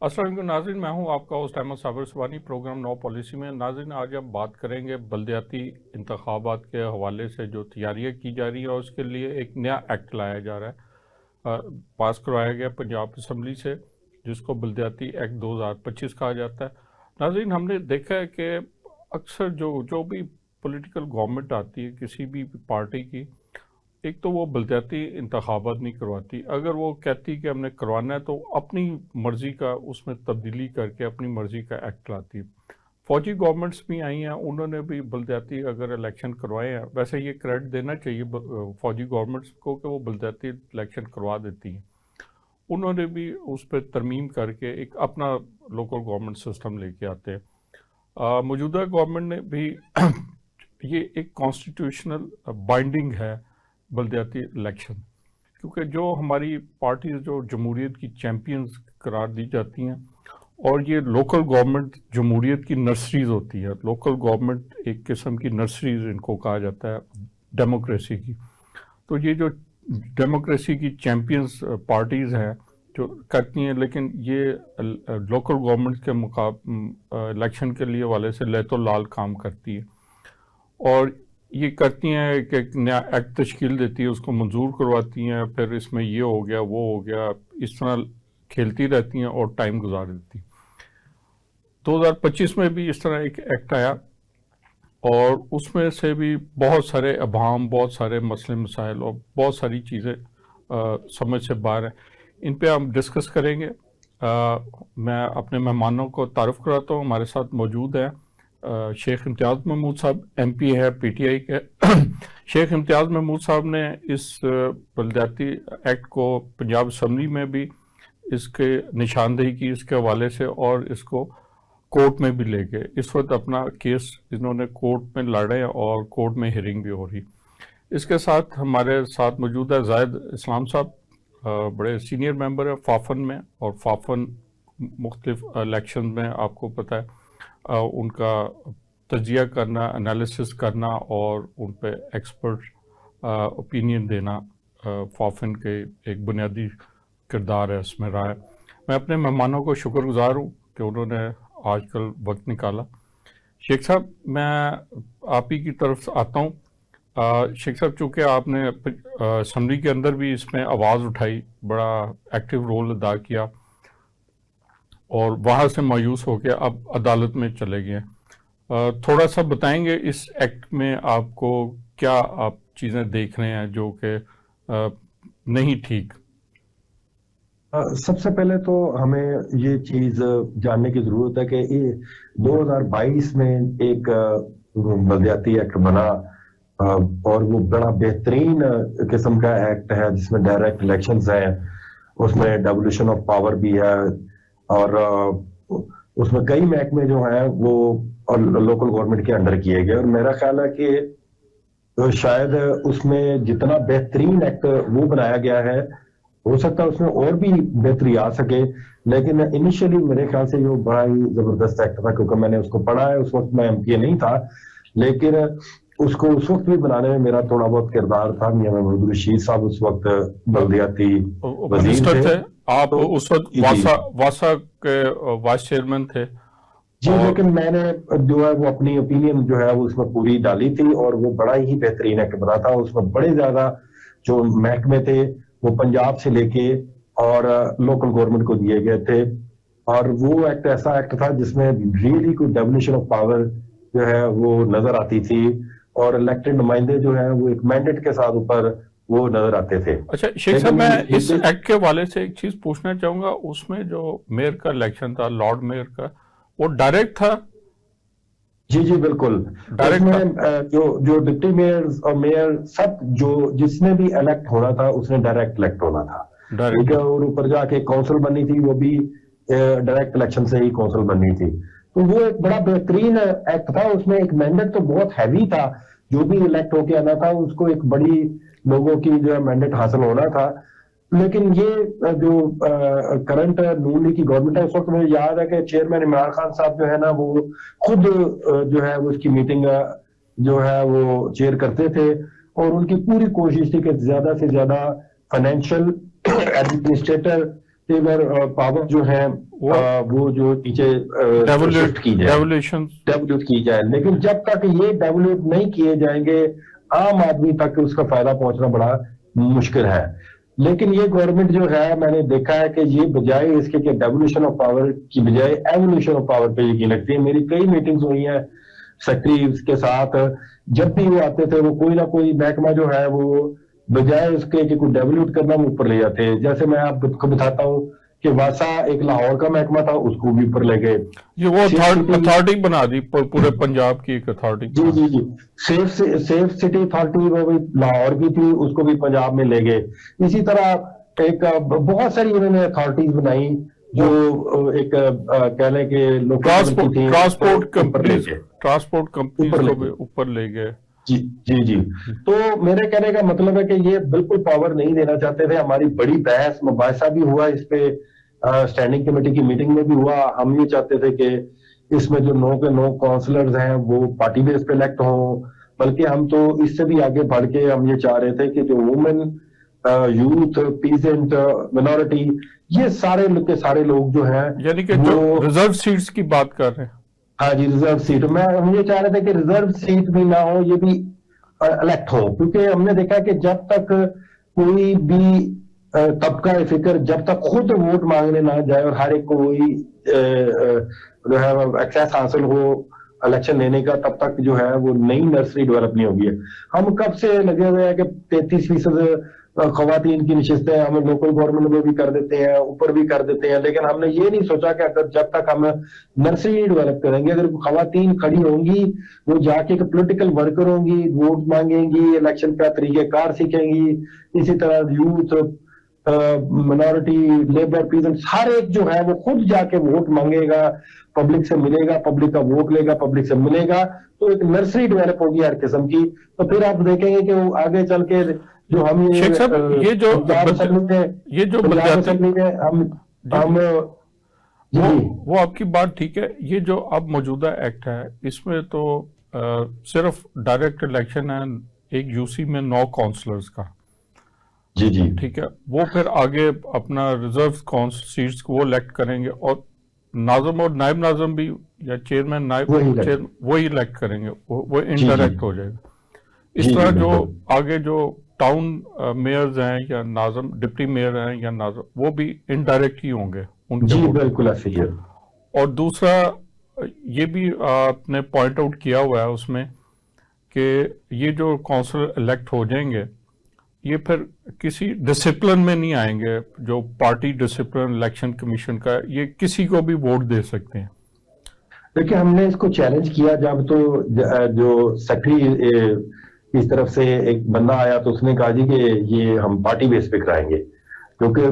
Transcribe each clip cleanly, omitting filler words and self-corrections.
अस्सलाम वालेकुम नाज़रीन, मैं हूं आपका होस्ट अहमद साबिर सुबानी। प्रोग्राम नौ पॉलिसी में नाज़रीन आज हम बात करेंगे बलदियाती इंतखाबात के हवाले से जो तैयारियां की जा रही है और उसके लिए एक नया एक्ट लाया जा रहा है, पास करवाया गया पंजाब असम्बली से, जिसको बलदियाती एक्ट 2025 कहा जाता है। नाज़रीन, हमने देखा है कि अक्सर जो जो भी पॉलिटिकल गवर्नमेंट आती है किसी भी पार्टी की, एक तो वो बलदियाती इंतखाबात नहीं करवाती। अगर वो कहती कि हमने करवाना है तो अपनी मर्ज़ी का उसमें तब्दीली करके अपनी मर्ज़ी का एक्ट लाती है। फौजी गवर्नमेंट्स भी आई हैं, उन्होंने भी बलदियाती अगर इलेक्शन करवाए हैं, वैसे ये क्रेडिट देना चाहिए फौजी गवर्नमेंट्स को कि वो बलदियाती इलेक्शन करवा देती हैं। उन्होंने भी उस पर तरमीम करके एक अपना लोकल गवर्नमेंट सिस्टम लेके आते हैं। मौजूदा गवर्नमेंट ने भी ये एक कॉन्स्टिट्यूशनल बाइंडिंग है बलदियाती इलेक्शन, क्योंकि जो हमारी पार्टीज जो जमहूरियत की चैम्पियंस करार दी जाती हैं, और ये लोकल गवर्नमेंट जमहूरियत की नर्सरीज होती है। लोकल गवर्नमेंट एक किस्म की नर्सरीज इनको कहा जाता है डेमोक्रेसी की। तो ये जो डेमोक्रेसी की चैम्पियंस पार्टीज़ हैं जो करती हैं, लेकिन ये लोकल गवर्नमेंट के इलेक्शन के लिए वाले से ले तो लाल काम करती है, और ये करती हैं कि एक नया एक्ट तश्कील देती है, उसको मंजूर करवाती हैं, फिर इसमें ये हो गया वो हो गया, इस तरह खेलती रहती हैं और टाइम गुजार देती हैं। 2025 में भी इस तरह एक एक्ट आया और उसमें से भी बहुत सारे अभाम, बहुत सारे मसले मसाइल और बहुत सारी चीज़ें समझ से बाहर हैं। इन पे हम डिस्कस करेंगे। मैं अपने मेहमानों को तारुफ कराता हूँ। हमारे साथ मौजूद है शेख इम्तियाज़ महमूद साहब, MP है PTI के। शेख इम्तियाज़ महमूद साहब ने इस बलदियाती एक्ट को पंजाब असम्बली में भी इसके निशानदेही की इसके हवाले से, और इसको कोर्ट में भी ले गए। इस वक्त अपना केस इन्होंने कोर्ट में लड़े और कोर्ट में हियरिंग भी हो रही। इसके साथ हमारे साथ मौजूद है जाहिद इस्लाम साहब, बड़े सीनियर मेंबर है फाफन में, और फाफन मुख्तलिफ इलेक्शन में आपको पता है उनका तजिया करना, एनालिसिस करना और उन पे एक्सपर्ट ओपिनियन देना फाफन के एक बुनियादी किरदार है, इसमें रहा है। मैं अपने मेहमानों को शुक्रगुजार हूँ कि उन्होंने आजकल वक्त निकाला। शेख साहब, मैं आप ही की तरफ से आता हूँ। शेख साहब, चूँकि आपने असम्बली के अंदर भी इसमें आवाज़ उठाई, बड़ा एक्टिव रोल अदा किया, और वहाँ से मायूस होकर अब अदालत में चले गए। थोड़ा सा बताएंगे इस एक्ट में आपको क्या आप चीज़ें देख रहे हैं जो कि नहीं ठीक? सबसे पहले तो हमें ये चीज जानने की जरूरत है कि 2022 में एक बलदियाती एक्ट बना, और वो बड़ा बेहतरीन किस्म का एक्ट है जिसमें डायरेक्ट इलेक्शंस हैं, उसमें डेवोल्यूशन ऑफ पावर भी है, और उसमें कई महकमे जो हैं वो और लोकल गवर्नमेंट के अंडर किए गए। और मेरा ख्याल है कि शायद उसमें जितना बेहतरीन एक्ट वो बनाया गया है, हो सकता है उसमें और भी बेहतरी आ सके, लेकिन इनिशियली मेरे ख्याल से ये बड़ा ही जबरदस्त एक्ट था, क्योंकि मैंने उसको पढ़ा है। उस वक्त मैं MPA नहीं था, लेकिन उसको उस वक्त भी बनाने में मेरा थोड़ा बहुत किरदार था। मियां महमूद रशीद साहब उस वक्त बलदियाती वजीर थे। आप तो उस वक्त वासा के वाइस चेयरमैन थे जी, लेकिन मैंने जो है वो अपनी ओपिनियन जो है वो उसमें पूरी डाली थी, और वो बड़ा ही बेहतरीन एक्ट बना था। उसमें बड़े ज्यादा जो महकमे थे वो पंजाब से लेके और लोकल गवर्नमेंट को दिए गए थे, और वो एक्ट ऐसा एक्ट था जिसमें रियली कोई डेवोल्यूशन ऑफ पावर जो है वो नजर आती थी, और इलेक्टेड नुमाइंदे जो है वो एक मैंडेट के साथ ऊपर वो नजर आते थे। अच्छा शेख साहब, मैं इस एक्ट के हवाले से एक चीज पूछना चाहूंगा। उसमें जो मेयर का इलेक्शन था, लॉर्ड मेयर का, वो डायरेक्ट था? जी बिल्कुल। उसमें जो डिप्टी मेयर और मेयर सब जो जिसने भी इलेक्ट होना था उसने डायरेक्ट इलेक्ट होना था, ठीक है। और ऊपर जाके काउंसिल बननी थी, वो भी डायरेक्ट इलेक्शन से ही काउंसिल बननी थी। तो वो एक बड़ा बेहतरीन एक्ट था। उसमें एक मैंडेट तो बहुत हैवी था, जो भी इलेक्ट होके आना था उसको एक बड़ी लोगों की जो है मैंडेट हासिल होना था। लेकिन ये जो करंट नून लीग की गवर्नमेंट है, उस वक्त मुझे याद है कि चेयरमैन इमरान खान साहब जो है ना वो खुद जो है वो उसकी मीटिंग जो है वो चेयर करते थे, और उनकी पूरी कोशिश थी कि ज्यादा से ज्यादा फाइनेंशियल एडमिनिस्ट्रेटर पावर जो है वो जो नीचे शिफ्ट की जाए, डेवल्यूट की जाए। लेकिन जब तक ये डेवल्यूट नहीं किए जाएंगे, आम आदमी तक उसका फायदा पहुंचना बड़ा मुश्किल है। लेकिन ये गवर्नमेंट जो है, मैंने देखा है कि ये बजाय इसके कि डेवल्यूशन ऑफ पावर की बजाय एवोल्यूशन ऑफ पावर पे यकीन रखती है। मेरी कई मीटिंग्स हुई हैं सेक्रेटरी के साथ, जब भी वो आते थे वो कोई ना कोई महकमा जो है वो बजाय उसके कि कोई डेवल्यूट करना वो ऊपर ले जाते हैं। जैसे मैं आपको बताता हूँ कि वासा एक लाहौर का महकमा था, उसको भी ऊपर ले गए, ये वो अथॉरिटी बना दी पूरे पंजाब की एक अथॉरिटी। जी जी जी, सेफ सिटी अथॉरिटी वो भी लाहौर की थी, उसको भी पंजाब में ले गए। इसी तरह एक बहुत सारी उन्होंने अथॉरिटीज बनाई जो एक कह लें कि ट्रांसपोर्ट कंपनी को भी ऊपर ले गए। जी जी जी। तो मेरे कहने का मतलब है कि ये बिल्कुल पावर नहीं देना चाहते थे। हमारी बड़ी बहस मुबाहिसा भी हुआ इस पे, स्टैंडिंग कमेटी की मीटिंग में भी हुआ। हम ये चाहते थे कि इसमें जो 9 के 9 काउंसलर्स हैं वो पार्टी बेस पे इलेक्ट हों, बल्कि हम तो इससे भी आगे बढ़ के हम ये चाह रहे थे कि जो वुमेन, यूथ, पीजेंट, मिनॉरिटी, ये सारे लोग जो हैं, यानी कि जो रिजर्व सीट्स की बात कर रहे हैं। हाँ जी, रिजर्व सीट। हम ये चाह रहे थे कि रिजर्व सीट भी ना हो, ये भी इलेक्ट हो, क्योंकि हमने देखा कि जब तक कोई भी तबका फिक्र जब तक खुद वोट मांगने ना जाए और हर एक को वही जो है एक्सेस हासिल हो इलेक्शन लेने का, तब तक जो है वो नई नर्सरी डेवलप नहीं होगी। हम कब से लगे हुए हैं कि 33% खवातीन की नशिस्तें हम लोकल गवर्नमेंट में भी कर देते हैं, ऊपर भी कर देते हैं, लेकिन हमने ये नहीं सोचा कि अगर जब तक हम नर्सरी डेवलप करेंगे, अगर खवातीन खड़ी होंगी, वो जाके एक पोलिटिकल वर्कर होंगी, वोट मांगेंगी, इलेक्शन का तरीकेकार सीखेंगी, इसी तरह यूथ, मिनॉरिटी, लेबर, पीजेंट, हर एक जो है वो खुद जाके वोट मांगेगा, पब्लिक से मिलेगा, पब्लिक का वोट लेगा, पब्लिक से मिलेगा, तो एक नर्सरी डेवलप होगी हर किस्म की। तो फिर आप देखेंगे कि वो आगे चल के जो हम ये जो वो आपकी बात ठीक है। ये जो अब मौजूदा एक्ट है, इसमें तो सिर्फ डायरेक्ट इलेक्शन है एक यूसी में 9 काउंसलर्स का। जी जी, ठीक है। वो फिर आगे अपना रिजर्व सीट्स को वो इलेक्ट करेंगे, और नाज़िम और नायब नाज़िम भी, या चेयरमैन नायब वही इलेक्ट करेंगे, वो इनडायरेक्ट हो जाएगा। इस तरह जो आगे जो टाउन मेयर्स हैं या नाज़िम, डिप्टी मेयर हैं या नाज़िम, वो भी इनडायरेक्ट ही होंगे उनके। जी बिल्कुल ऐसे ही है। और दूसरा ये भी आपने पॉइंट आउट किया हुआ है उसमें कि ये जो काउंसिलर इलेक्ट हो जाएंगे, ये फिर किसी डिसिप्लिन में नहीं आएंगे, जो पार्टी डिसिप्लिन इलेक्शन कमीशन का, ये किसी को भी वोट दे सकते हैं। देखिए, हमने इसको चैलेंज किया जब तो जो सेक्रेटरी इस तरफ से एक बंदा आया तो उसने कहा जी कि ये हम पार्टी बेस पे कराएंगे, क्योंकि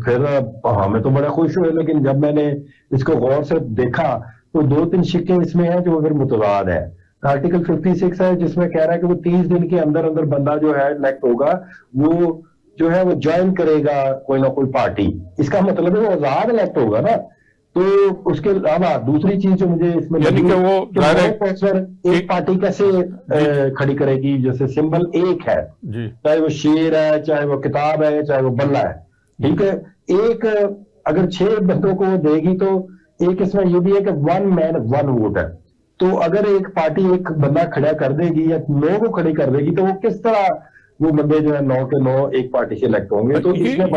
फिर हमें तो बड़ा खुश हुए, लेकिन जब मैंने इसको गौर से देखा तो 2-3 शिक्के इसमें हैं जो फिर मुतजाद है। आर्टिकल 56 है जिसमें कह रहा है कि वो 30 दिन के अंदर अंदर बंदा जो है इलेक्ट होगा, वो जो है वो ज्वाइन करेगा कोई ना कोई पार्टी। इसका मतलब है वो आजाद इलेक्ट होगा ना। तो उसके अलावा दूसरी चीज जो मुझे इसमें यानी कि वो डायरेक्ट एक पार्टी कैसे खड़ी करेगी, जैसे सिंबल एक है, चाहे वो शेर है, चाहे वो किताब है, चाहे वो बल्ला है, ठीक है। एक अगर 6 बंदों को देगी तो एक इसमें ये भी है कि 1 मैन 1 वोट है। तो अगर एक पार्टी एक बंदा खड़ा कर देगी या 9 को खड़ी कर देगी, तो वो किस तरह वो बंदे जो है 9 के 9 एक पार्टी से इलेक्ट होंगे। तो इसमें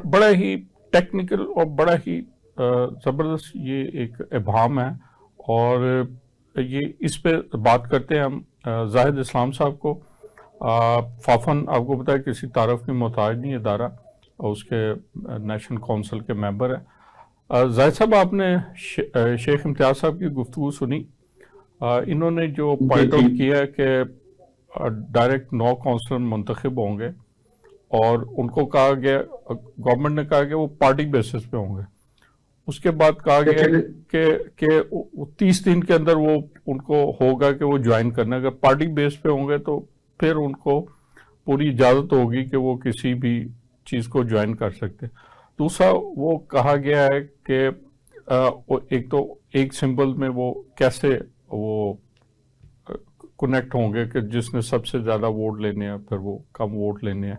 बड़ा ही टेक्निकल और बड़ा ही जबरदस्त ये एक इबाम है। और ये इस पे बात करते हैं हम जाहिद इस्लाम साहब को। फाफन आपको पता है किसी तारफ की मोहताज नहीं इदारा, और उसके नेशनल काउंसिल के मेंबर है। जाहिद साहब, आपने शेख इम्तियाज साहब की गुफ्तगू सुनी। इन्होंने जो पॉइंट आउट किया है कि डायरेक्ट 9 काउंसिलर मुंतखब होंगे, और उनको कहा गया, गवर्नमेंट ने कहा कि वो पार्टी बेसिस पे होंगे। उसके बाद कहा गया कि 30 दिन के अंदर वो उनको होगा कि वो ज्वाइन करना। अगर पार्टी बेस पे होंगे तो फिर उनको पूरी इजाज़त होगी कि वो किसी भी चीज़ को ज्वाइन कर सकते। दूसरा वो कहा गया है कि एक तो एक सिंबल में वो कैसे वो कनेक्ट होंगे कि जिसने सबसे ज़्यादा वोट लेने हैं फिर वो कम वोट लेने हैं।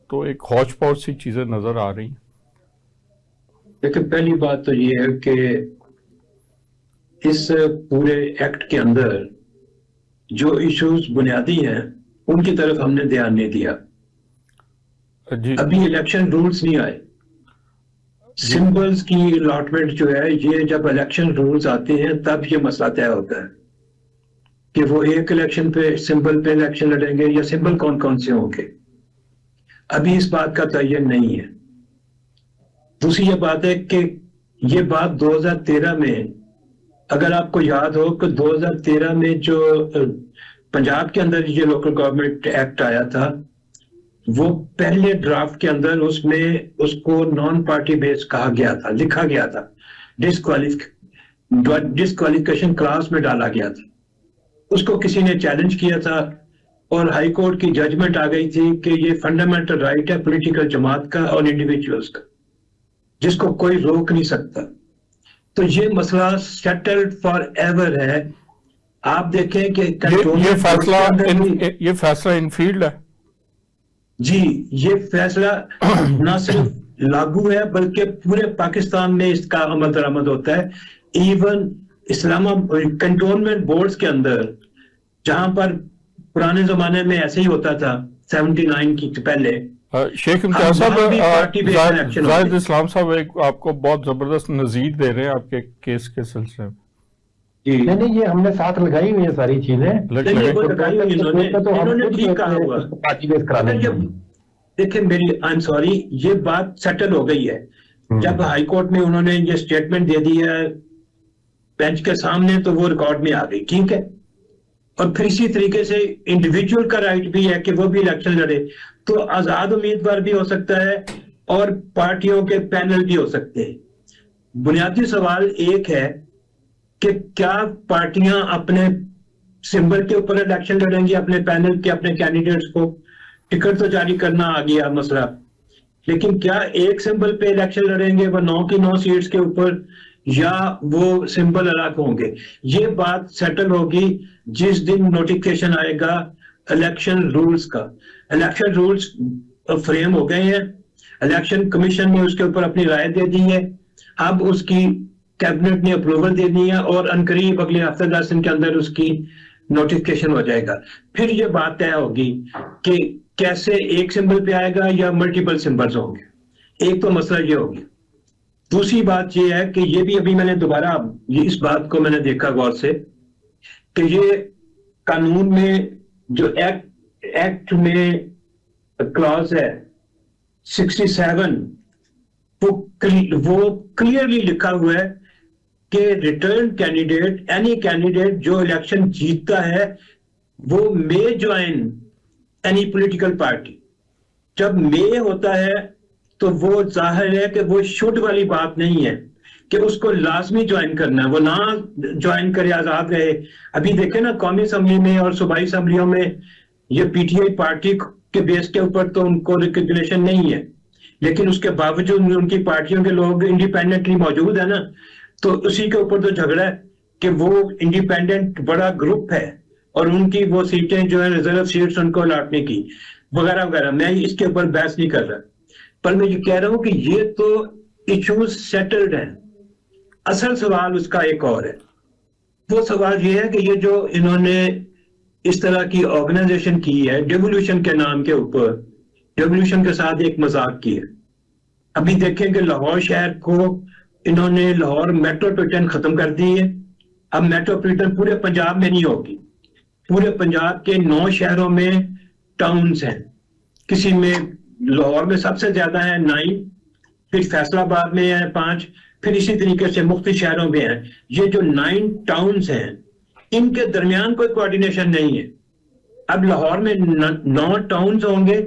तो एक हौच पौच सी चीज़ें नज़र आ रही हैं। देखिए, पहली बात तो ये है कि इस पूरे एक्ट के अंदर जो इश्यूज बुनियादी हैं उनकी तरफ हमने ध्यान नहीं दिया। जी अभी इलेक्शन रूल्स नहीं आए, सिंबल्स की अलॉटमेंट जो है, ये जब इलेक्शन रूल्स आते हैं तब ये मसला तय होता है कि वो एक इलेक्शन पे सिंबल पे इलेक्शन लड़ेंगे या सिंबल कौन कौन से होंगे। अभी इस बात का तयन नहीं है। दूसरी ये बात है कि ये बात 2013 में, अगर आपको याद हो कि 2013 में जो पंजाब के अंदर ये लोकल गवर्नमेंट एक्ट आया था, वो पहले ड्राफ्ट के अंदर उसमें उसको नॉन पार्टी बेस्ड कहा गया था, लिखा गया था, डिस्क्वालिफिकेशन क्लास में डाला गया था। उसको किसी ने चैलेंज किया था और हाई कोर्ट की जजमेंट आ गई थी कि ये फंडामेंटल राइट है पॉलिटिकल जमात का और इंडिविजुअल्स का, जिसको कोई रोक नहीं सकता। तो ये मसला सेटल्ड फॉर एवर है। आप देखें कि ये फैसला इनफील्ड है जी, ये फैसला न सिर्फ लागू है बल्कि पूरे पाकिस्तान में इसका अमल दरामद होता है। इवन इस्लामाबाद कंटोनमेंट बोर्ड्स के अंदर, जहां पर पुराने जमाने में ऐसे ही होता था 79 की पहले, शेख इम्तियाज साहब, जाहिद इस्लाम साहब एक आपको बहुत जबरदस्त नजीर दे रहे हैं आपके केस के सिलसिले में। नहीं, ये हमने साथ लगाई हुई है सारी चीजें। देखिए मेरी, आई एम सॉरी, ये बात सेटल हो गई है। जब हाई कोर्ट में उन्होंने ये स्टेटमेंट दे दी है बेंच के सामने, तो वो रिकॉर्ड में आ गई, ठीक है। और फिर इसी तरीके से इंडिविजुअल का राइट भी है कि वो भी इलेक्शन लड़े, तो आजाद उम्मीदवार भी हो सकता है और पार्टियों के पैनल भी हो सकते हैं। बुनियादी सवाल एक है कि क्या पार्टियां अपने सिंबल के ऊपर इलेक्शन लड़ेंगी, अपने पैनल के, अपने कैंडिडेट्स को? टिकट तो जारी करना आ गया मसला, लेकिन क्या एक सिंबल पे इलेक्शन लड़ेंगे वो 9 की 9 सीट्स के ऊपर, या वो सिंबल अलग होंगे? ये बात सेटल होगी जिस दिन नोटिफिकेशन आएगा इलेक्शन रूल्स का। इलेक्शन रूल्स फ्रेम हो गए हैं, इलेक्शन कमीशन ने उसके ऊपर अपनी राय दे दी है, अब उसकी कैबिनेट ने अप्रूवल दे दी है और अनकरीब अगले हफ्ते 10 दिन के अंदर उसकी नोटिफिकेशन हो जाएगा। फिर ये बात तय होगी कि कैसे एक सिंबल पे आएगा या मल्टीपल सिंबल्स होंगे। एक तो मसला ये हो गया। दूसरी बात ये है कि ये भी अभी मैंने दोबारा इस बात को मैंने देखा गौर से कि ये कानून में जो एक्ट में क्लॉज है 67, वो क्लियरली लिखा हुआ है कि रिटर्न कैंडिडेट, एनी कैंडिडेट जो इलेक्शन जीतता है, वो मे ज्वाइन एनी पॉलिटिकल पार्टी। जब मे होता है तो वो जाहिर है कि वो शुड वाली बात नहीं है कि उसको लाजमी ज्वाइन करना है, वो ना ज्वाइन करे, आजाद रहे। अभी देखे ना कौमी असम्बली में और सूबाई असम्बलियों में ये पीटीआई पार्टी के बेस के ऊपर तो उनको रिकग्निशन नहीं है, लेकिन उसके बावजूद उनकी पार्टियों के लोग इंडिपेंडेंटली मौजूद है ना, तो उसी के ऊपर तो झगड़ा है कि वो इंडिपेंडेंट बड़ा ग्रुप है और उनकी वो सीटें जो है रिजर्व सीट्स उनको अलॉटने की वगैरह वगैरह। मैं इसके ऊपर बहस नहीं कर रहा, पर मैं ये कह रहा हूं कि ये तो इश्यूज सेटल्ड हैं। असल सवाल उसका एक और है। वो सवाल ये है कि ये जो इन्होंने इस तरह की ऑर्गेनाइजेशन की है डेवोल्यूशन के नाम के ऊपर, डेवोल्यूशन के साथ एक मजाक की है। अभी देखें कि लाहौर शहर को इन्होंने लाहौर मेट्रोपॉलिटन खत्म कर दी है। अब मेट्रोपॉलिटन पूरे पंजाब में नहीं होगी, पूरे पंजाब के 9 शहरों में टाउन्स हैं। किसी में लाहौर में सबसे ज्यादा है 9, फिर फैसलाबाद में है 5, फिर इसी तरीके से मुख्तलिफ शहरों में है। ये जो 9 टाउन्स हैं, इनके दरमियान कोई कोऑर्डिनेशन नहीं है। अब लाहौर में 9 टाउन्स होंगे,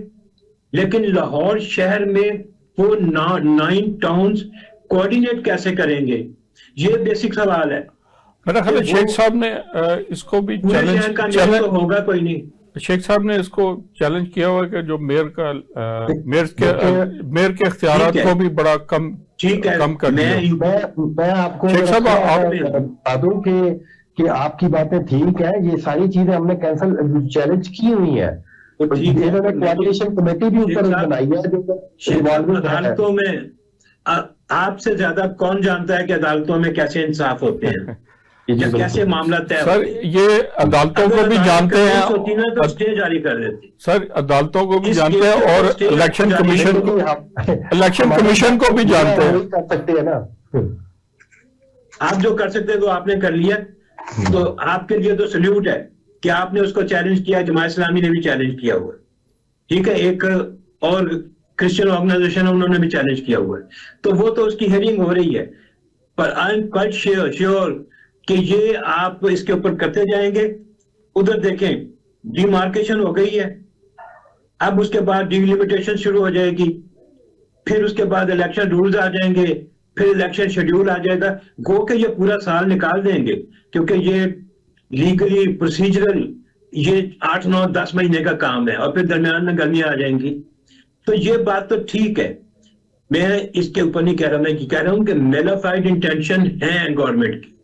लेकिन लाहौर शहर में वो 9 टाउन्स कोऑर्डिनेट कैसे करेंगे? ये बेसिक सवाल है। मेरा ख्याल है शेख साहब ने इसको भी चैलेंज तो होगा कोई नहीं। शेख साहब ने इसको चैलेंज किया हुआ कि जो मेयर के इख्तियारात को भी बड़ा कम कर दिया। मैं आपको शेख साहब बता दूं कि आपकी बातें ठीक है, ये सारी चीजें हमने कैंसिल चैलेंज की हुई है। इन्होंने कोऑर्डिनेशन कमेटी भी ऊपर बनाई है जो अदालतों में आपसे ज्यादा कौन जानता है कि अदालतों में कैसे इंसाफ होते हैं या कैसे मामला तय सर होते हैं? ये अदालतों को भी जानते हैं होती ना तो स्टे जारी कर देती। सर, अदालतों को भी इस जानते केस हैं पे और स्टे इलेक्शन जारी कमीशन को, इलेक्शन कमीशन को भी जानते हैं। कर सकते हैं ना। आप जो कर सकते थे वो आपने कर लिया, तो आपके लिए तो सल्यूट है कि आपने उसको चैलेंज किया। जमात इस्लामी ने भी चैलेंज किया हुआ है, ठीक है, एक और क्रिश्चियन ऑर्गेनाइजेशन है उन्होंने भी चैलेंज किया हुआ है, तो वो तो उसकी हियरिंग हो रही है। पर आई एम क्वाइट श्योर कि ये आप इसके ऊपर करते जाएंगे। उधर देखें, डिमार्केशन हो गई है, अब उसके बाद डिलिमिटेशन शुरू हो जाएगी, फिर उसके बाद इलेक्शन रूल्स आ जाएंगे, फिर इलेक्शन शेड्यूल आ जाएगा। गो के ये पूरा साल निकाल देंगे, क्योंकि ये लीगली प्रोसीजरल ये 8, 9, 10 महीने का काम है, और फिर दरमियान में गर्मियां आ जाएंगी। तो ये बात तो ठीक है, मैं इसके ऊपर नहीं कह रहा, मैं कह रहा हूं कि मेलाफाइड इंटेंशन है गवर्नमेंट की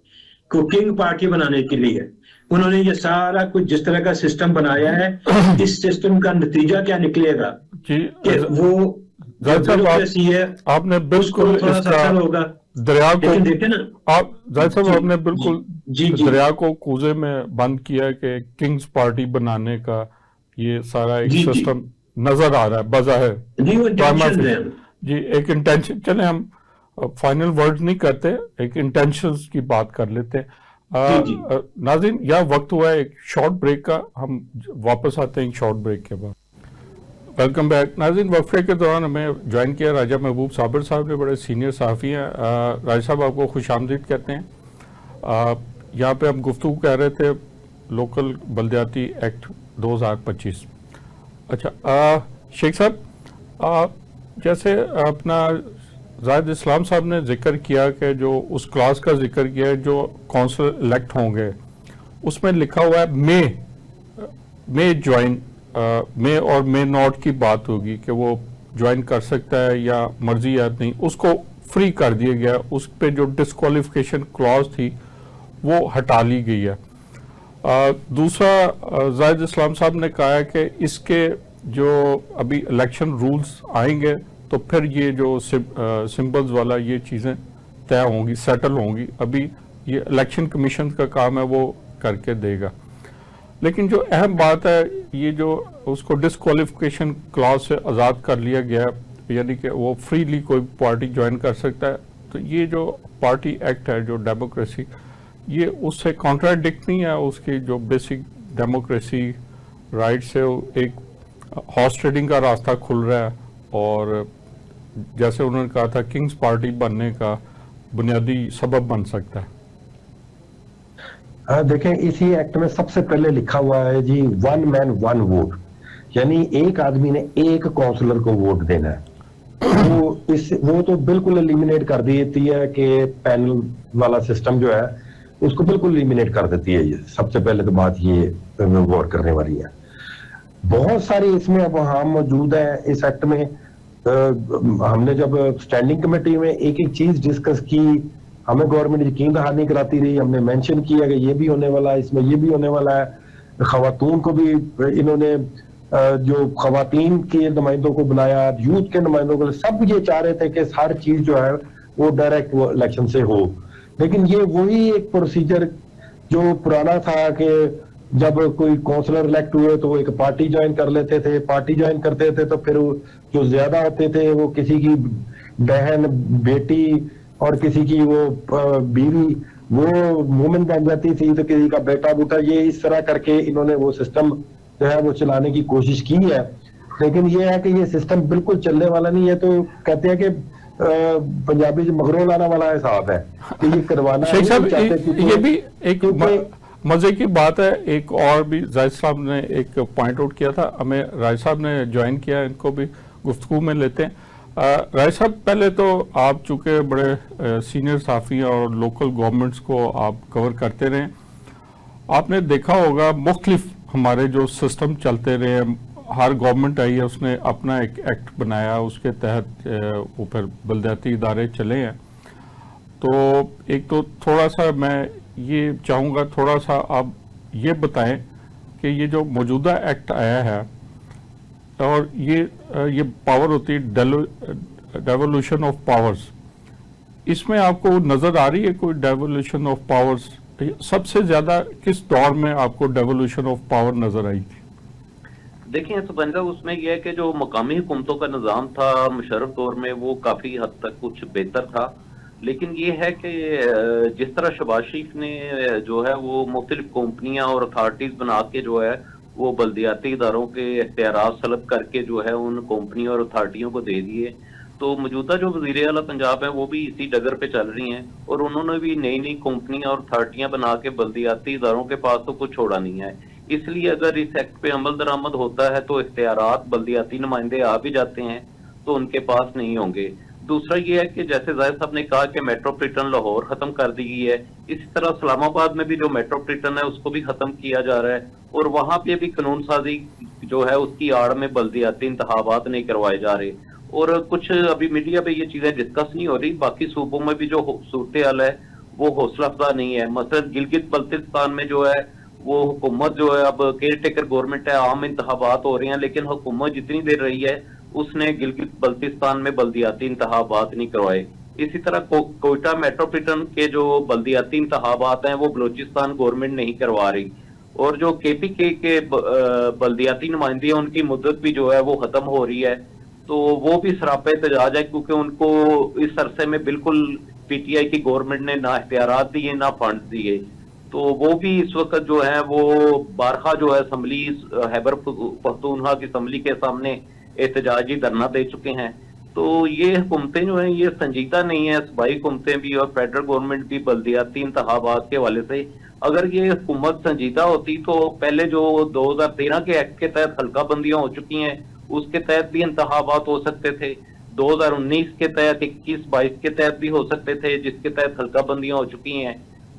कुकिंग पार्टी बनाने के लिए। उन्होंने ये सारा कुछ जिस तरह का सिस्टम बनाया है, इस सिस्टम का नतीजा क्या निकलेगा जी, कि वो डेमोक्रेसी है, आपने बिल्कुल थोड़ा सा असर होगा। दरिया को देखे ना आप जाहिर साहब, आपने बिल्कुल जी दरिया को कूजे में बंद किया कि किंग्स पार्टी बनाने का ये सारा एक सिस्टम नजर आ रहा है बज़ाहिर। जी, एक इंटेंशन, चले हम फाइनल वर्ड नहीं करते, एक इंटेंशंस की बात कर लेते हैं। नाज़रीन, यह वक्त हुआ है एक शॉर्ट ब्रेक का, हम वापस आते हैं एक शॉर्ट ब्रेक के बाद। वेलकम बैक नाज़रीन। वक्फे के दौरान हमें ज्वाइन किया राजा महबूब साबिर साहब ने, बड़े सीनियर सहाफ़ी हैं। राजा साहब, आपको खुशामदीद कहते हैं। यहाँ पे हम गुफ्तगू कर रहे थे लोकल बल्दियाती एक्ट 2025। अच्छा शेख साहब, जैसे अपना जाहिद इस्लाम साहब ने जिक्र किया कि जो उस क्लास का जिक्र किया है जो काउंसिलर इलेक्ट होंगे, उसमें लिखा हुआ है मे ज्वाइन, मे और मे नॉट की बात होगी कि वो ज्वाइन कर सकता है या मर्जी या नहीं, उसको फ्री कर दिया गया। उस पे जो डिस्क्वालिफिकेशन क्लॉज थी वो हटा ली गई है। दूसरा, जाहिद इस्लाम साहब ने कहा है कि इसके जो अभी इलेक्शन रूल्स आएंगे तो फिर ये जो सिंबल्स वाला ये चीज़ें तय होंगी, सेटल होंगी। अभी ये इलेक्शन कमीशन का काम है, वो करके देगा। लेकिन जो अहम बात है, ये जो उसको डिस्क्वालिफिकेशन क्लॉज से आज़ाद कर लिया गया, यानी कि वो फ्रीली कोई पार्टी ज्वाइन कर सकता है। तो ये जो पार्टी एक्ट है, जो डेमोक्रेसी, ये उससे कॉन्ट्राडिक्ट नहीं है। उसकी जो बेसिक डेमोक्रेसी राइट से एक हॉर्स ट्रेडिंग का रास्ता खुल रहा है, और जैसे उन्होंने कहा था किंग्स पार्टी बनने का बुनियादी सबब बन सकता है। देखें, इसी एक्ट में सबसे पहले लिखा हुआ है जी, 1 मैन 1 वोट, यानी एक आदमी ने एक काउंसलर को वोट देना है। वो तो बिल्कुल एलिमिनेट कर देती है कि पैनल वाला सिस्टम जो है उसको बिल्कुल एलिमिनेट कर देती है। ये सबसे पहले तो बात ये गौर करने वाली है। बहुत सारी इसमें अब हम मौजूद है इस एक्ट में। हमने जब स्टैंडिंग कमेटी में एक एक चीज डिस्कस की, हमें गवर्नमेंट यकीन दहानी कराती रही। हमने मेंशन किया कि ये भी होने वाला है, इसमें ये भी होने वाला है। खवातून को भी इन्होंने जो खवातीन के नुमाइंदों को बनाया, यूथ के नुमाइंदों को, सब ये चाह रहे थे कि हर चीज जो है वो डायरेक्ट इलेक्शन से हो। लेकिन ये वही एक प्रोसीजर जो पुराना था कि जब कोई काउंसलर इलेक्ट हुए तो वो एक पार्टी ज्वाइन कर लेते थे, पार्टी ज्वाइन करते थे तो फिर जो ज्यादा होते थे वो किसी की बहन, बेटी और किसी की वो बीवी वो वुमेन बन जाती थी, तो किसी का बेटा बूटा, ये इस तरह करके इन्होंने वो सिस्टम जो है वो चलाने की कोशिश की है। लेकिन ये है कि ये सिस्टम बिल्कुल चलने वाला नहीं है। तो कहते हैं कि पंजाबी मगरों लाना वाला हिसाब है कि ये करवाना शेख साहब, ये भी एक मजे की बात है। एक और भी जाहिद साहब ने एक पॉइंट आउट किया था, हमें राय साहब ने ज्वाइन किया, इनको भी गुफ्तगू में लेते हैं। राय साहब, पहले तो आप चूंकि बड़े सीनियर साफी और लोकल गवर्नमेंट्स को आप कवर करते रहे, आपने देखा होगा मुख्तलिफ हमारे जो सिस्टम चलते रहे, हर गवर्नमेंट आई है उसने अपना एक एक्ट बनाया, उसके तहत वो फिर बल्दियाती इदारे चले हैं। तो एक तो थोड़ा सा मैं ये चाहूँगा, थोड़ा सा आप ये बताएं कि ये जो मौजूदा एक्ट आया है और ये पावर होती है डेवोल्यूशन ऑफ पावर्स, इसमें आपको नजर आ रही है कोई डेवोल्यूशन ऑफ पावर्स? सबसे ज्यादा किस दौर में आपको डेवोल्यूशन ऑफ पावर नजर आई थी? देखिए सुबंजा, उसमें यह है कि जो मकामी हुकूमतों का निज़ाम था मुशर्रफ दौर में, वो काफ़ी हद तक कुछ बेहतर था। लेकिन ये है कि जिस तरह शहबाज शरीफ ने जो है वो मुख्तलिफ कंपनियां और अथॉरिटीज बना के जो है वो बल्दियाती इदारों के इख्तियारात सलब करके जो है उन कंपनियों और अथॉरिटियों को दे दिए, तो मौजूदा जो वज़ीर आला पंजाब है वो भी इसी डगर पे चल रही हैं और उन्होंने भी नई नई कंपनियां और अथॉरिटियां बना के बल्दियाती इदारों के पास तो कुछ छोड़ा नहीं है। इसलिए अगर इस एक्ट पे अमल दरामद होता है तो इख्तियारात बल्दियाती नुमाइंदे आ भी जाते हैं तो उनके पास नहीं होंगे। दूसरा ये है कि जैसे जाहिद साहब ने कहा कि मेट्रोपॉलिटन लाहौर खत्म कर दी गई है, इसी तरह इस्लामाबाद में भी जो मेट्रोपॉलिटन है उसको भी खत्म किया जा रहा है और वहां पे भी कानून साजी जो है उसकी आड़ में बल्दियाती इंतखाबात नहीं करवाए जा रहे। और कुछ अभी मीडिया पे ये चीजें डिस्कस नहीं हो रही, बाकी सूबों में भी जो सूरत हाल है वो हौसला अफजा नहीं है। मसलन गिलगित बल्तिस्तान में जो है वो हुकूमत जो है अब केयर टेकर गवर्नमेंट है, आम इंतखाबात हो रहे हैं, लेकिन हुकूमत जितनी देर रही है उसने गिलगित बल्तिस्तान में बल्दियाती इंतखाबात नहीं करवाए। इसी तरह कोयटा मेट्रोपॉलिटन के जो बल्दियाती इंतखाबात हैं वो बलोचिस्तान गवर्नमेंट नहीं करवा रही और जो KPK के बल्दियाती नुमाइंदे हैं उनकी मुद्दत भी जो है वो खत्म हो रही है, तो वो भी सरापे एहतजाज है क्योंकि उनको इस अरसे में बिल्कुल PTI की गवर्नमेंट ने ना इख्तियारात दिए ना फंड दिए, तो वो भी इस वक्त जो है वो बारहा जो है असम्बली खैबर पख्तूनख्वा की असम्बली के सामने एहतजाजी धरना दे चुके हैं। तो ये हुकूमतें जो हैं ये संजीदा नहीं है, सूबाई हुकूमतें भी और फेडरल गवर्नमेंट भी बल्दियाती इंतखाबात के हवाले से। अगर ये हुकूमत संजीदा होती तो पहले जो 2013 के एक्ट के तहत हल्का बंदियां हो चुकी हैं उसके तहत भी इंतखाबात हो सकते थे, 2019 के तहत 21-22 के तहत भी हो सकते थे जिसके तहत हल्का बंदियां हो चुकी हैं।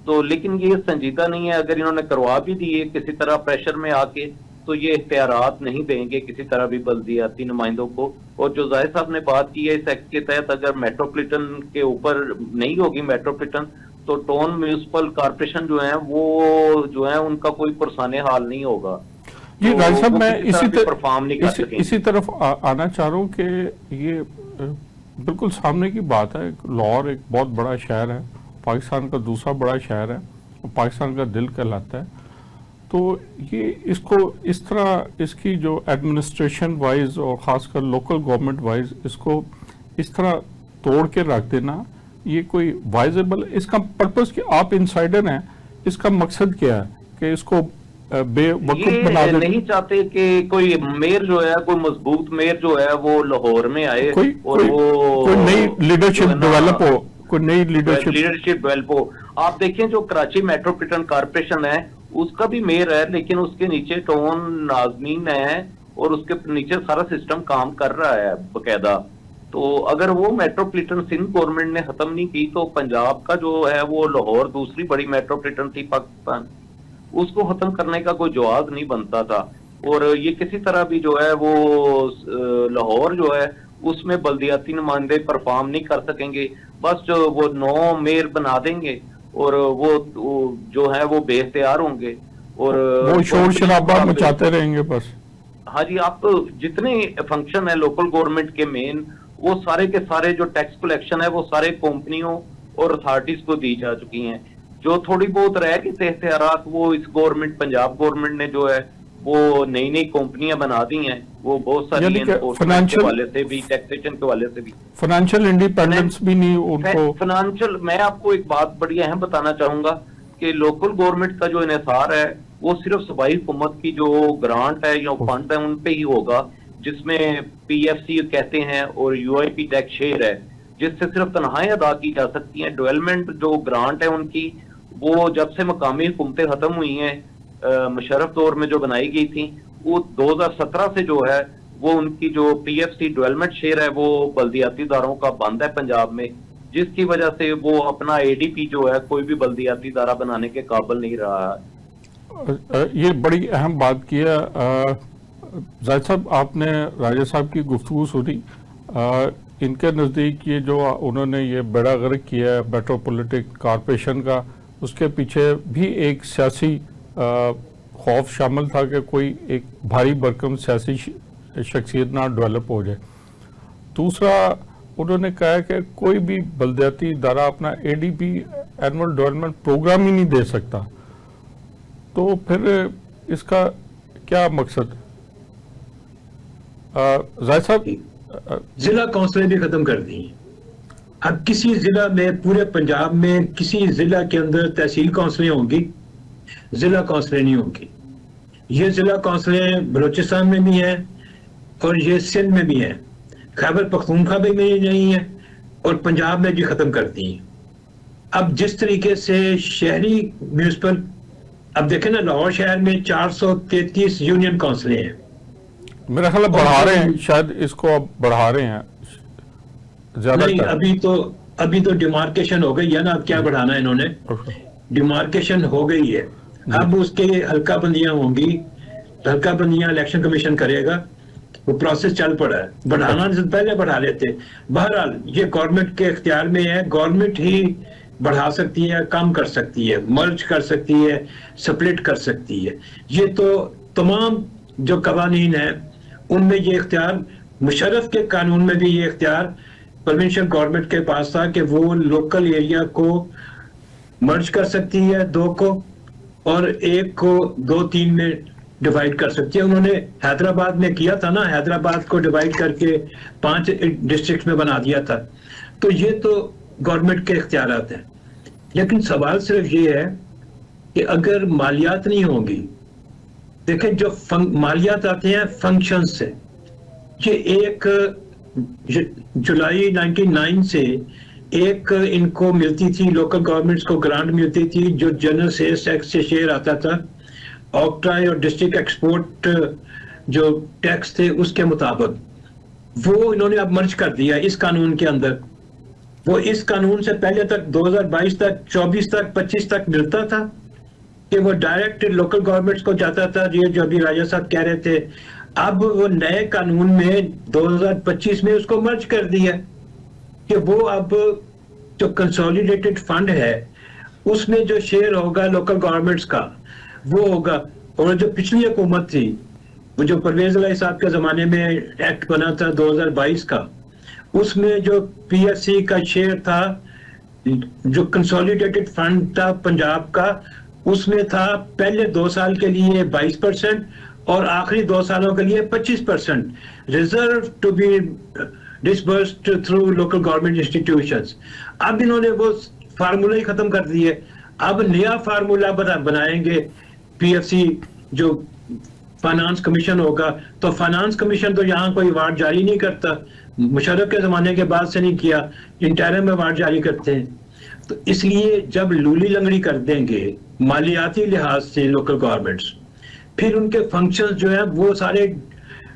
तो लेकिन ये संजीदा नहीं है, अगर इन्होंने करवा भी दिए किसी तरह प्रेशर में आके तो ये इख्तियारात नहीं देंगे किसी तरह भी बल्दियाती नुमाइंदों को। और जो जाहिद साहब ने बात की है इस एक्ट के तहत अगर मेट्रोपॉलिटन के ऊपर नहीं होगी मेट्रोपॉलिटन तो टाउन म्यूनिसिपल कॉर्पोरेशन जो है वो जो है उनका कोई पुरसाने हाल नहीं होगा। जी तो राज साहब, वो मैं किसी इसी तरफ आना चाह रहा हूँ कि ये बिल्कुल सामने की बात है। लाहौर एक बहुत बड़ा शहर है, पाकिस्तान का दूसरा बड़ा शहर है, पाकिस्तान का दिल कहलाता है। तो ये इसको इस तरह इसकी जो एडमिनिस्ट्रेशन वाइज और ख़ासकर लोकल गवर्नमेंट वाइज इसको इस तरह तोड़ के रख देना, ये कोई वाइजेबल, इसका पर्पस कि आप इनसाइडर हैं, इसका मकसद क्या है कि इसको बेवकूफ बना दे? नहीं चाहते कि कोई मेयर जो है, कोई मजबूत मेयर जो है वो लाहौर में आए और कोई नई लीडरशिप डेवलप हो, कोई नई लीडरशिप डेवलप हो। आप देखें जो कराची मेट्रोपॉलिटन कॉर्पोरेशन है उसका भी मेयर है लेकिन उसके नीचे टाउन नाजमीन है और उसके नीचे सारा सिस्टम काम कर रहा है बकायदा। तो अगर वो मेट्रोपॉलिटन सिंध गवर्नमेंट ने खत्म नहीं की तो पंजाब का जो है वो लाहौर दूसरी बड़ी मेट्रोपॉलिटन थी पाकिस्तान, उसको खत्म करने का कोई जवाब नहीं बनता था। और ये किसी तरह भी जो है वो लाहौर जो है उसमें बल्दियाती नुमाइंदे परफॉर्म नहीं कर सकेंगे, बस जो वो 9 मेयर बना देंगे और वो जो है वो बेख्तियार होंगे और वो शोर शराबा मचाते रहेंगे बस। हाँ जी, आप जितने फंक्शन है लोकल गवर्नमेंट के मेन वो सारे के सारे जो टैक्स कलेक्शन है वो सारे कंपनियों और अथॉरिटीज को दी जा चुकी हैं। जो थोड़ी बहुत रह गए इख्तियारात वो इस गवर्नमेंट पंजाब गवर्नमेंट ने जो है वो नई नई कंपनियां बना दी हैं, वो बहुत सारी एनफोर्समेंट के वाले से भी टैक्सेशन के वाले से भी फाइनेंशियल इंडिपेंडेंस भी नहीं उनको। फाइनेंशियल, मैं आपको एक बात बड़ी अहम बताना चाहूंगा कि लोकल गवर्नमेंट का जो इन्हिसार है वो सिर्फ सूबाई हुकूमत की जो ग्रांट है या फंड है उन पे ही होगा, जिसमें PFC कहते हैं और UIP टैक्स शेयर है जिससे सिर्फ तनख्वाहें अदा की जा सकती हैं। डेवलपमेंट जो ग्रांट है उनकी वो जब से मकामी हुकूमतें खत्म हुई हैं मुशर्रफ दौर में जो बनाई गई थी वो 2017 से जो है वो उनकी जो PFC डेवलपमेंट शेयर है वो बल्दियाती इदारों का बंद है पंजाब में, जिसकी वजह से वो अपना ADP जो है कोई भी बल्दियाती इदारा बनाने के काबिल नहीं रहा है। ये बड़ी अहम बात की है जाहिद साहब, आपने राजा साहब की गुफ्तगू सुनी, इनके नज़दीक ये जो उन्होंने ये बेड़ा गर्क किया है मेट्रोपॉलिटन कॉर्पोरेशन का, उसके पीछे भी एक सियासी खौफ शामिल था कि कोई एक भारी भरकम सियासी शख्सियत ना डेवलप हो जाए। दूसरा उन्होंने कहा है कि कोई भी बलदियाती इदारा अपना ADP एनुअल डेवलपमेंट प्रोग्राम ही नहीं दे सकता, तो फिर इसका क्या मकसद? जाहिद साहब, जिला काउंसिलें भी खत्म कर दी। अब किसी जिला में, पूरे पंजाब में किसी जिला के अंदर तहसील काउंसिलें होंगी, जिला काउंसिलें नहीं होंगी। ये जिला काउंसिलें बलूचिस्तान में भी हैं और ये सिंध में भी हैं, खैबर पख्तूनख्वा में भी नहीं है और पंजाब में भी खत्म कर दी। अब जिस तरीके से शहरी म्यूनिसिपल, अब देखें ना, लाहौर शहर में 433 यूनियन काउंसिलें हैं। मेरा ख्याल बढ़ा रहे हैं, शायद इसको अब बढ़ा रहे हैं ज्यादा। नहीं, अभी तो डिमार्केशन हो गई है ना। अब क्या बढ़ाना इन्होंने, डिमार्केशन हो गई है। अब उसके हल्का बंदियां होंगी, हल्का बंदियां इलेक्शन कमीशन करेगा, वो प्रोसेस चल पड़ा है। बढ़ाना से पहले बढ़ा लेते। बहरहाल ये गवर्नमेंट के इख्तियार में है, गवर्नमेंट ही बढ़ा सकती है, कम कर सकती है, मर्ज कर सकती है, स्प्लिट कर सकती है। ये तो तमाम जो कवानीन है उनमें ये इख्तियार, मुशर्रफ के कानून में भी ये इख्तियार प्रोविंशियल गवर्नमेंट के पास था कि वो लोकल एरिया को मर्ज कर सकती है, 2 को, और 1 को 2-3 में डिवाइड कर सकती है। उन्होंने हैदराबाद में किया था ना, हैदराबाद को डिवाइड करके 5 डिस्ट्रिक्ट में बना दिया था। तो ये तो गवर्नमेंट के इख्तियारात हैं। लेकिन सवाल सिर्फ ये है कि अगर मालियात नहीं होंगी, देखें जो मालियात आते हैं फंक्शन से, ये 1 जुलाई 1999 से एक इनको मिलती थी, लोकल गवर्नमेंट्स को ग्रांट मिलती थी, जो जनरल सेल्स टैक्स से शेयर आता था, ऑक्ट्राई और डिस्ट्रिक्ट एक्सपोर्ट जो टैक्स थे उसके मुताबिक। वो इन्होंने अब मर्ज कर दिया इस कानून के अंदर। वो इस कानून से पहले तक 2022 तक, 24 तक, 25 तक मिलता था कि वो डायरेक्ट लोकल गवर्नमेंट्स को जाता था, ये जो अभी राजा साहब कह रहे थे। अब वो नए कानून में 2025 में उसको मर्ज कर दिया कि वो अब जो कंसोलिडेटेड फंड है उसमें जो शेयर होगा लोकल गवर्नमेंट्स का वो होगा। और जो पिछली हुकूमत थी, वो जो परवेज इलाही साहब के जमाने में एक्ट बना था 2022 का, उसमें जो PSC का शेयर था, जो कंसोलिडेटेड फंड था पंजाब का, उसमें था पहले 2 साल के लिए 22% और आखिरी 2 सालों के लिए 25% reserve to be disbursed through local government institutions. अब इन्होंने वो फार्मूला ही खत्म कर दिए। अब नया फार्मूला बनाएंगे। PFC जो फाइनेंस कमीशन होगा, तो फाइनेंस कमीशन तो यहाँ कोई अवार्ड जारी नहीं करता, मुशर्रफ के जमाने के बाद से नहीं किया, इंटरिम में अवार्ड जारी करते हैं। तो इसलिए जब लूली लंगड़ी कर देंगे मालियाती लिहाज से लोकल गवर्नमेंट्स, फिर उनके फंक्शंस जो है वो सारे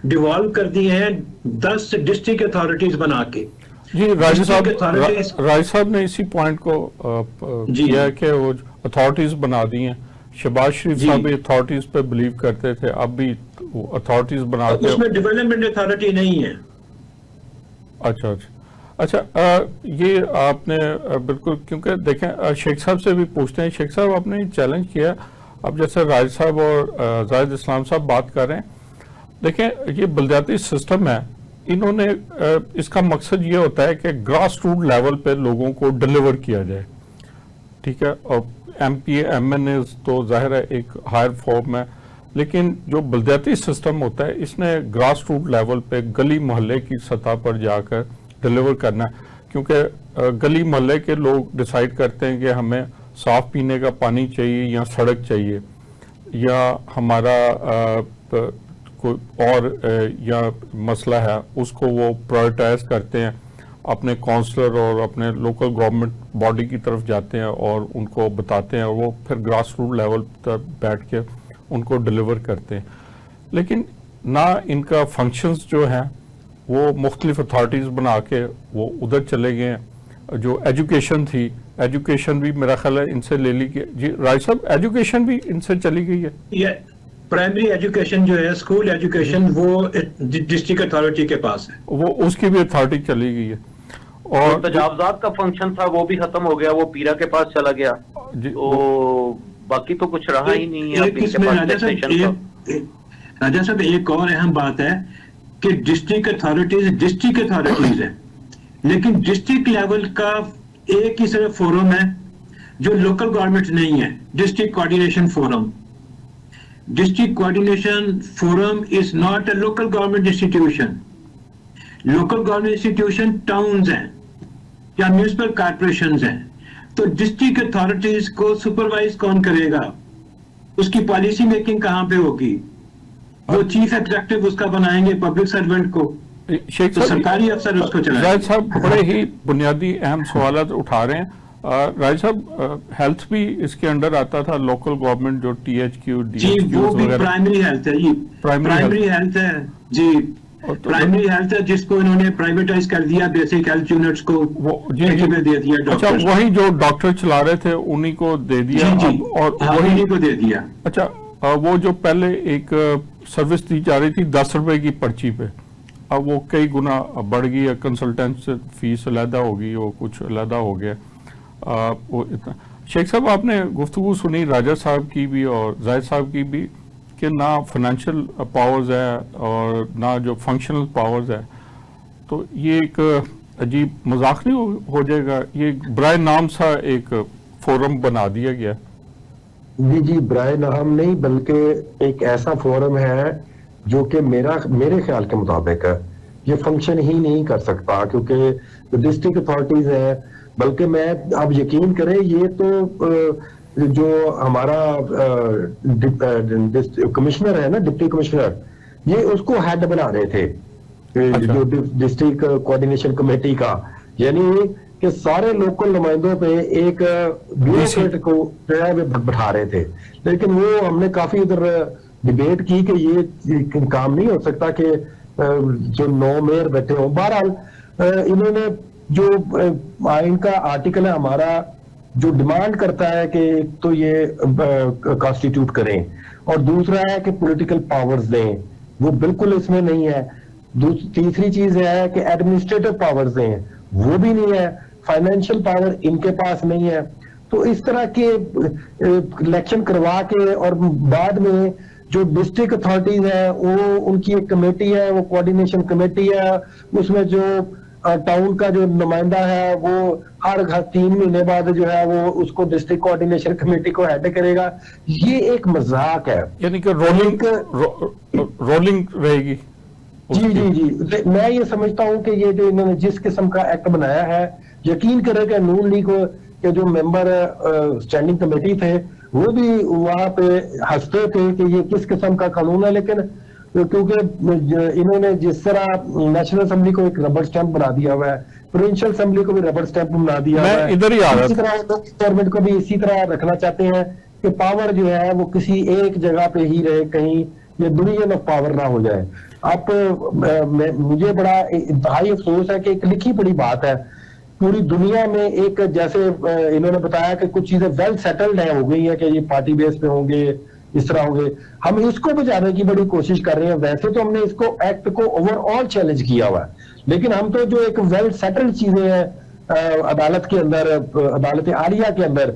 डिवॉल्व कर दिए हैं 10 डिस्ट्रिक्ट अथॉरिटीज बना के। जी, राज साहब ने इसी पॉइंट को किया है कि वो अथॉरिटीज बना दी हैं। शहबाज शरीफ साहब भी अथॉरिटीज पे बिलीव करते थे, अब भी अथॉरिटीज बनाते हैं। उसमें डेवलपमेंट अथॉरिटी नहीं है। अच्छा, ये आपने बिल्कुल, क्योंकि देखें शेख साहब से भी पूछते हैं। शेख साहब, आपने चैलेंज किया, अब जैसे राज साहब और जाहिद इस्लाम साहब बात कर रहे हैं, देखें ये बलदियाती सिस्टम है, इन्होंने इसका मकसद ये होता है कि ग्रास रूट लेवल पे लोगों को डिलीवर किया जाए, ठीक है। और MPA MNA तो जाहिर है एक हायर फॉर्म है, लेकिन जो बलदियाती सिस्टम होता है इसने ग्रास रूट लेवल पे गली मोहल्ले की सतह पर जाकर डिलीवर करना है, क्योंकि गली मोहल्ले के लोग डिसाइड करते हैं कि हमें साफ पीने का पानी चाहिए या सड़क चाहिए या हमारा कोई और या मसला है, उसको वो प्रायोरिटाइज करते हैं, अपने काउंसलर और अपने लोकल गवर्नमेंट बॉडी की तरफ जाते हैं और उनको बताते हैं, और वो फिर ग्रास रूट लेवल तक बैठ के उनको डिलीवर करते हैं। लेकिन ना इनका फंक्शंस जो हैं वो मुख्तलिफ अथॉरिटीज़ बना के वो उधर चले गए हैं। जो एजुकेशन थी, एजुकेशन भी मेरा ख्याल है इनसे ले ली गई। जी राज साहब, एजुकेशन भी इनसे चली गई है। ये प्राइमरी एजुकेशन जो है, स्कूल एजुकेशन, वो डिस्ट्रिक्ट अथॉरिटी के पास है, वो उसकी भी अथॉरिटी चली गई है। और तजावजात का फंक्शन था वो भी खत्म हो गया, वो पीरा के पास चला गया। तो बाकी तो कुछ रहा ही नहीं है। राजा साहब, एक और अहम बात है कि डिस्ट्रिक्ट अथॉरिटीज हैं, लेकिन डिस्ट्रिक्ट लेवल का एक ही सिर्फ फोरम है जो लोकल गवर्नमेंट नहीं है, district coordination forum. District coordination forum is not a local government institution. Local government institution towns हैं या म्यूनिसिपल कॉर्पोरेशंस हैं, तो डिस्ट्रिक्ट अथॉरिटीज को सुपरवाइज कौन करेगा, उसकी पॉलिसी मेकिंग कहां पे होगी? वो चीफ एग्जीक्यूटिव उसका बनाएंगे पब्लिक सर्वेंट को, शेख तो सरकारी अफसर उसको चलाएंगे। राज साहब बड़े ही बुनियादी अहम सवाल उठा रहे हैं। राज साहब, हेल्थ भी इसके अंडर आता था, लोकल गवर्नमेंट जो THQ जी वो भी प्राइमरी हेल्थ है जी, प्राइमरी हेल्थ है जी, प्राइमरी हेल्थ है जिसको इन्होंने प्राइवेटाइज कर दिया, बेसिक हेल्थ यूनिट्स को जी में दे दिया अच्छा, डॉक्टर्स। वही जो डॉक्टर चला रहे थे उन्हीं को दे दिया जी अब, और वही वही को दे दिया। अच्छा, वो जो पहले एक सर्विस दी जा रही थी 10 रुपए की पर्ची पे, अब वो कई गुना बढ़ गई है, कंसल्टेंट फीस अलहदा होगी, वो कुछ अलहदा हो गया। वो इतना शेख साहब, आपने गुफ्तगू सुनी राजा साहब की भी और जाहिद साहब की भी कि ना फाइनेंशियल पावर्स है और ना जो फंक्शनल पावर्स है, तो ये एक अजीब मजाक नहीं हो जाएगा? ये बराए नाम सा एक फोरम बना दिया गया। जी बराए नाम नहीं, बल्कि एक ऐसा फोरम है जो कि मेरे ख्याल के मुताबिक ये फंक्शन ही नहीं कर सकता, क्योंकि डिस्ट्रिक्ट अथॉरिटीज है, बल्कि मैं आप यकीन करें, ये तो जो हमारा कमिश्नर है ना, डिप्टी कमिश्नर, ये उसको हेड बना रहे थे। अच्छा। जो डिस्ट्रिक्ट कोऑर्डिनेशन कमेटी का, यानी कि सारे लोकल नुमाइंदों पे एक ब्यूरोक्रेट को जो है बैठा रहे थे। लेकिन वो हमने काफी इधर डिबेट की कि ये काम नहीं हो सकता कि जो 9 मेयर बैठे हों। बहरहाल इन्होंने जो आइन का आर्टिकल है हमारा, जो डिमांड करता है कि तो ये कॉन्स्टिट्यूट करें, और दूसरा है कि पॉलिटिकल पावर्स दें, वो बिल्कुल इसमें नहीं है। तीसरी चीज है कि एडमिनिस्ट्रेटिव पावर्स दें, वो भी नहीं है। फाइनेंशियल पावर इनके पास नहीं है। तो इस तरह के इलेक्शन करवा के और बाद में जो डिस्ट्रिक्ट अथॉरिटीज है, वो उनकी एक कमेटी है, वो कोऑर्डिनेशन कमेटी है, उसमें जो टाउन का जो नुमाइंदा है वो हर 3 महीने बाद जो है वो उसको डिस्ट्रिक्ट कोऑर्डिनेशन कमेटी को हेड करेगा। ये एक मजाक है, यानी कि रोलिंग रहेगी। जी मैं ये समझता हूं कि ये जो इन्होंने जिस किस्म का एक्ट बनाया है, यकीन करें कि नून लीग के जो मेंबर स्टैंडिंग कमेटी थे वो भी वहां पे हंसते थे कि ये किस किस्म का कानून है। लेकिन क्योंकि इन्होंने जिस तरह नेशनल असेंबली को एक रबर स्टैंप बना दिया हुआ है, प्रोविंशियल असेंबली को भी रबर स्टैंप बना दिया हुआ है, इधर ही आ रहा इसी तरह गवर्नमेंट को भी इसी तरह रखना चाहते हैं कि पावर जो है वो किसी एक जगह पे ही रहे, कहीं ये डिवीजन ऑफ पावर ना हो जाए। आप मुझे बड़ा इंतहाई अफसोस है कि एक लिखी पड़ी बात है पूरी दुनिया में, एक जैसे इन्होंने बताया कि कुछ चीजें वेल सेटल्ड है, हो गई है कि ये पार्टी बेस पे होंगे, इस तरह होंगे, हम इसको बचाने की बड़ी कोशिश कर रहे हैं। वैसे तो हमने इसको एक्ट को ओवरऑल चैलेंज किया हुआ है, लेकिन हम तो जो एक वेल सेटल्ड चीजें हैं अदालत के अंदर, अदालत आलिया के अंदर,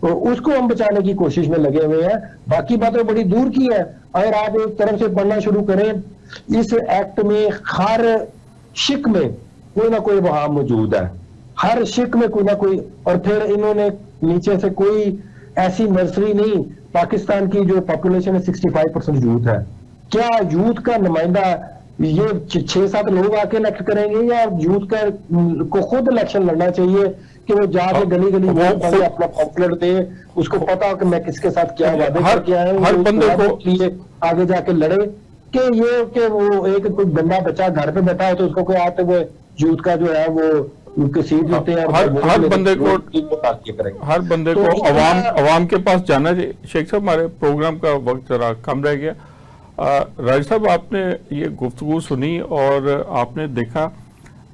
तो उसको हम बचाने की कोशिश में लगे हुए हैं। बाकी बातें बड़ी दूर की है। अगर आप एक तरफ से पढ़ना शुरू करें, इस एक्ट में हर शिक में कोई ना कोई वहां मौजूद है, हर शिक में कोई ना कोई। और फिर इन्होंने नीचे से कोई ऐसी नर्सरी नहीं, पाकिस्तान की जो पॉपुलेशन है 65% यूथ है, क्या यूथ का नुमाइंदा ये 6-7 लोग आके इलेक्ट करेंगे, या यूथ का को खुद इलेक्शन लड़ना चाहिए कि वो जाके गली गली अपना पॉपुलर दे, उसको पता हो कि मैं किसके साथ क्या वादे करके आया हूं, हर बंदे को आगे जाके लड़े। कि ये कि वो एक कोई गंदा बच्चा घर पे बैठा हो तो उसको कोई आते हुए यूथ का जो है वो उनके सीट देते हैं, हर बंदे को अवाम के पास जाना चाहिए। शेख साहब, हमारे प्रोग्राम का वक्त जरा कम रह गया। राज साहब, आपने ये गुफ्तगू सुनी और आपने देखा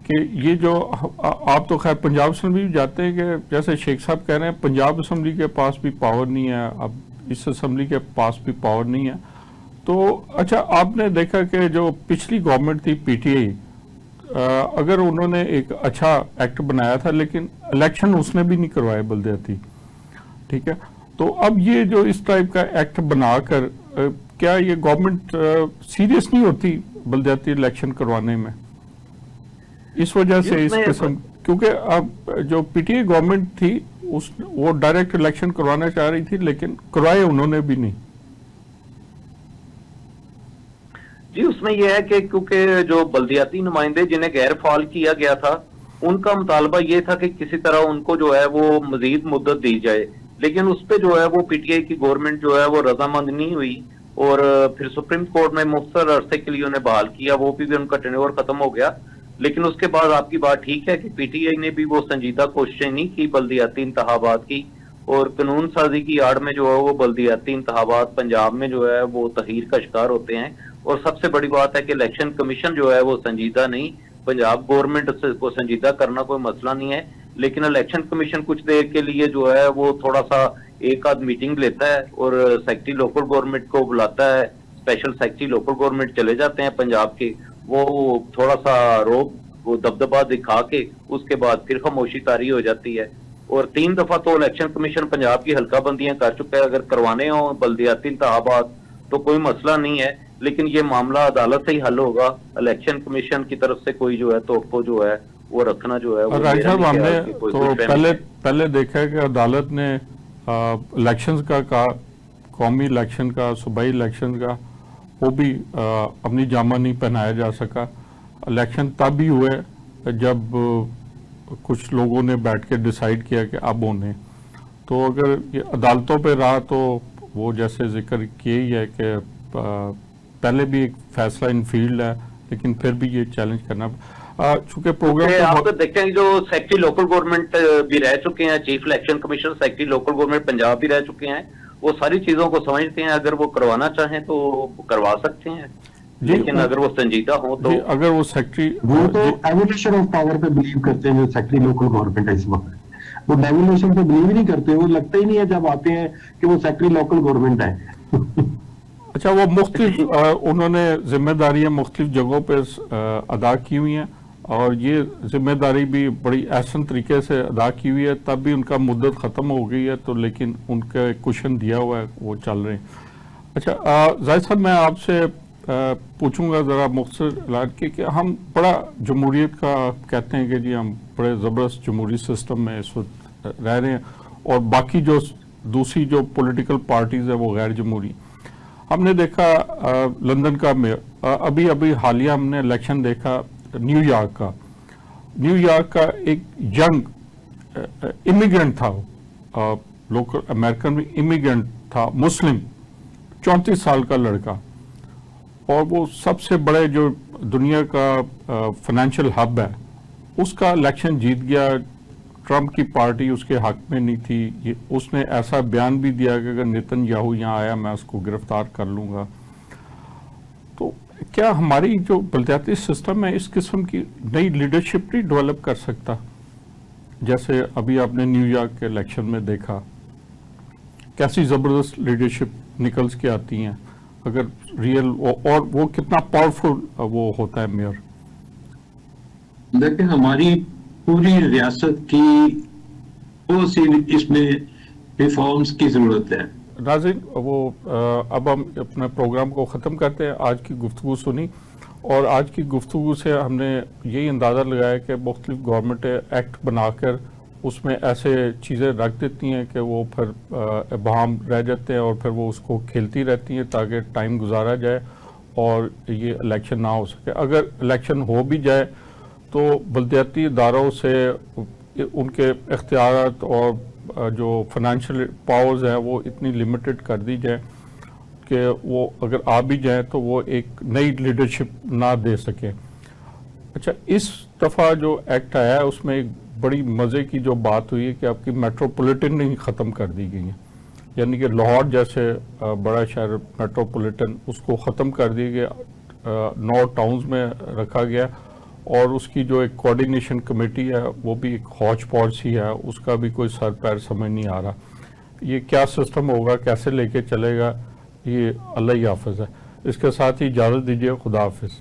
कि ये जो आप तो खैर पंजाब असेंबली भी जाते हैं कि जैसे शेख साहब कह रहे हैं पंजाब असेंबली के पास भी पावर नहीं है, अब इस असेंबली के पास भी पावर नहीं है। तो अच्छा, आपने देखा कि जो पिछली गवर्नमेंट थी PTI, अगर उन्होंने एक अच्छा एक्ट बनाया था लेकिन इलेक्शन उसने भी नहीं करवाए बल्दियाती, ठीक है, तो अब ये जो इस टाइप का एक्ट बनाकर क्या ये गवर्नमेंट सीरियस नहीं होती बल्दियाती इलेक्शन करवाने में? इस वजह से इस इसमें- किस्म, क्योंकि अब जो पीटीआई गवर्नमेंट थी वो डायरेक्ट इलेक्शन करवाना चाह रही थी, लेकिन करवाए उन्होंने भी नहीं। जी, उसमें यह है कि क्योंकि जो बल्दियाती नुमाइंदे जिन्हें गैर फाल किया गया था, उनका मुतालबा ये था कि किसी तरह उनको जो है वो मजीद मुद्दत दी जाए, लेकिन उस पर जो है वो पीटीआई की गवर्नमेंट जो है वो रजामंद नहीं हुई और फिर सुप्रीम कोर्ट में मुख्तर अरसे के लिए उन्हें बहाल किया, वो भी उनका टेन्योर खत्म हो गया। लेकिन उसके बाद आपकी बात ठीक है कि पीटीआई ने भी वो संजीदा कोशिशें नहीं की बल्दियाती इंतखाबात की, और कानून साजी की आड़ में जो है वो बल्दियाती इंतखाबात पंजाब में जो है वो तहीर का शिकार होते हैं। और सबसे बड़ी बात है कि इलेक्शन कमीशन जो है वो संजीदा नहीं, पंजाब गवर्नमेंट को संजीदा करना कोई मसला नहीं है, लेकिन इलेक्शन कमीशन कुछ देर के लिए जो है वो थोड़ा सा एक आध मीटिंग लेता है और सेक्रेटरी लोकल गवर्नमेंट को बुलाता है, स्पेशल सेक्रेटरी लोकल गवर्नमेंट चले जाते हैं पंजाब के, वो थोड़ा सा रोब वो दबदबा दिखा के उसके बाद फिर खामोशी तारी हो जाती है। और 3 दफा तो इलेक्शन कमीशन पंजाब की हल्का बंदियां कर चुका है, अगर करवाने हो बल्दियाती इंतखाबात तो कोई मसला नहीं है, लेकिन ये मामला अदालत से ही हल होगा। इलेक्शन कमीशन की तरफ से कोई जो है तो जो है वो रखना जो है वो राज साहब, मेरा नहीं हमने ख्याल कि कोई तो दुश्मन है। पहले देखा है कि अदालत ने इलेक्शंस का कौमी इलेक्शन का, सूबाई इलेक्शन का, वो भी अपनी जामा नहीं पहनाया जा सका। इलेक्शन तब ही हुए जब कुछ लोगों ने बैठ के डिसाइड किया कि अब होने, तो अगर ये अदालतों पे रहा तो वो जैसे जिक्र किया ही है कि पहले भी एक फैसला इन फील्ड है, लेकिन फिर भी ये चैलेंज करना चूंकि प्रोग्राम आप तो देखते हैं जो सेक्रेटरी लोकल गवर्नमेंट भी रह चुके हैं, chief election commissioner secretary local government Punjab भी रह चुके हैं, वो सारी चीजों को समझते हैं, अगर वो करवाना चाहें तो करवा सकते हैं, लेकिन अगर वो संजीदा हो तो अगर वो सेक्रेटरी वो तो एवोल्यूशन ऑफ पावर पे बिलीव करते हैं जो सेक्रेटरी लोकल गवर्नमेंट है इस वक्त, वो डेवोल्यूशन पे बिलीव ही नहीं करते, वो लगता ही नहीं है जब आते हैं कि वो सेक्रेटरी लोकल गवर्नमेंट है। अच्छा, वो मुख्तलिफ उन्होंने जिम्मेदारियां मुख्तलिफ जगहों पे अदा की हुई हैं, और ये जिम्मेदारी भी बड़ी एहसन तरीके से अदा की हुई है, तब भी उनका मुद्दत ख़त्म हो गई है, तो लेकिन उनका कुशन दिया हुआ है, वो चल रहे हैं। अच्छा जाहिद साहब, मैं आपसे पूछूंगा ज़रा मुख्तसर इलाज के कि हम बड़ा जमहूरियत का कहते हैं कि जी हम बड़े ज़बरदस्त जमहूरी सिस्टम में इस वक्त रह रहे हैं, और बाकी जो दूसरी जो पॉलिटिकल पार्टीज़ है वो गैर जमहूरी। हमने देखा लंदन का मेयर, अभी हालिया हमने इलेक्शन देखा न्यूयॉर्क का एक यंग इमिग्रेंट था, लोकल अमेरिकन इमिग्रेंट था, मुस्लिम, 34 साल का लड़का, और वो सबसे बड़े जो दुनिया का फाइनेंशियल हब है उसका इलेक्शन जीत गया। ट्रंप की पार्टी उसके हक में नहीं थी, उसने ऐसा बयान भी दिया कि अगर नेतन्याहू यहाँ आया मैं उसको गिरफ्तार कर लूंगा। तो क्या हमारी जो बल्दियाती सिस्टम है इस किस्म की नई लीडरशिप नहीं डेवलप कर सकता, जैसे अभी आपने न्यूयॉर्क के इलेक्शन में देखा कैसी ज़बरदस्त लीडरशिप निकल के आती हैं, अगर रियल, और वो कितना पावरफुल वो होता है मेयर। देखिए, हमारी पूरी रियासत की बहुत सी इसमें रिफॉर्म्स की जरूरत है। नाज़रीन, वो अब हम अपने प्रोग्राम को ख़त्म करते हैं। आज की गुफ्तगू सुनी, और आज की गुफ्तगू से हमने यही अंदाज़ा लगाया कि मुख्तलिफ गवर्नमेंट एक्ट बनाकर उसमें ऐसे चीज़ें रख देती हैं कि वो फिर बहाम रह जाते हैं, और फिर वो उसको खेलती रहती हैं ताकि टाइम गुजारा जाए और ये इलेक्शन ना हो सके। अगर इलेक्शन हो भी जाए तो बल्दियाती इदारों से उनके इख्तियारात और जो फाइनेंशियल पावर्स हैं वो इतनी लिमिटेड कर दी जाए कि वो अगर आ भी जाए तो वो एक नई लीडरशिप ना दे सके। अच्छा, इस दफ़ा जो एक्ट आया है उसमें एक बड़ी मज़े की जो बात हुई है कि आपकी मेट्रोपॉलिटन ही ख़त्म कर दी गई है, यानी कि लाहौर जैसे बड़ा शहर मेट्रोपॉलिटन उसको ख़त्म कर दिया गया, 9 टाउन्स में रखा गया, और उसकी जो एक कोऑर्डिनेशन कमेटी है वो भी एक हौच पौच ही है, उसका भी कोई सर पैर समझ नहीं आ रहा। ये क्या सिस्टम होगा, कैसे लेके चलेगा, ये अल्लाह ही हाफ़िज़ है। इसके साथ ही इजाज़त दीजिए, खुदा हाफ़िज़।